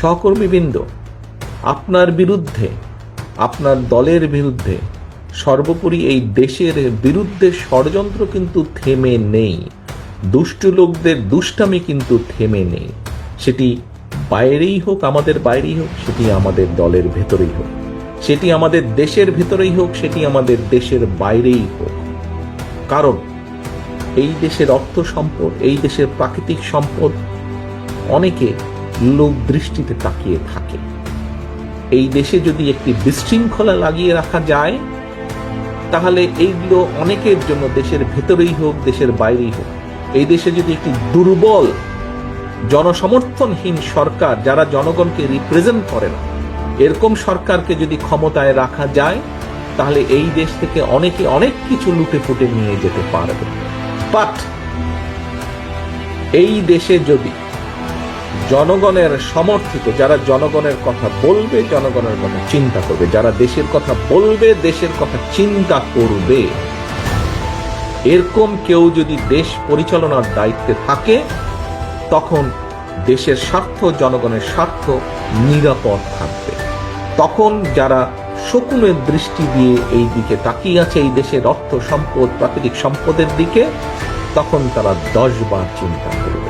সহকর্মীবৃন্দ, আপনার বিরুদ্ধে, আপনার দলের বিরুদ্ধে, সর্বোপরি এই দেশের বিরুদ্ধে ষড়যন্ত্র কিন্তু থেমে নেই। দুষ্ট লোকদের দুষ্টামি কিন্তু থেমে নেই। সেটি বাইরেই হোক, আমাদের বাইরেই হোক, সেটি আমাদের দলের ভেতরেই হোক, সেটি আমাদের দেশের ভেতরেই হোক, সেটি আমাদের দেশের বাইরেই হোক। কারণ এই দেশের অর্থ সম্পদ, এই দেশের প্রাকৃতিক সম্পদ অনেকে লোক দৃষ্টিতে তাকিয়ে থাকে। এই দেশে যদি একটি বিশৃঙ্খলা লাগিয়ে রাখা যায়, তাহলে এইগুলো অনেকের জন্য, দেশের ভেতরেই হোক, দেশের বাইরেই হোক, এই দেশে যদি একটি দুর্বল, জনসমর্থনহীন সরকার, যারা জনগণকে রিপ্রেজেন্ট করে না, এরকম সরকারকে যদি ক্ষমতায় রাখা যায়, তাহলে এই দেশ থেকে অনেকে অনেক কিছু লুটে ফুটে নিয়ে যেতে পারবে। বাট এই দেশে যদি জনগণের সমর্থিত, যারা জনগণের কথা বলবে, জনগণের কথা চিন্তা করবে, যারা দেশের কথা বলবে, দেশের কথা চিন্তা করবে, এরকম কেউ যদি দেশ পরিচালনার দায়িত্বে থাকে, তখন দেশের স্বার্থ, জনগণের স্বার্থ নিরাপদ থাকবে। তখন যারা শকুনের দৃষ্টি দিয়ে এই দিকে তাকিয়ে আছে, এই দেশের অর্থ সম্পদ, প্রাকৃতিক সম্পদের দিকে, তখন তারা 10 বার চিন্তা করবে।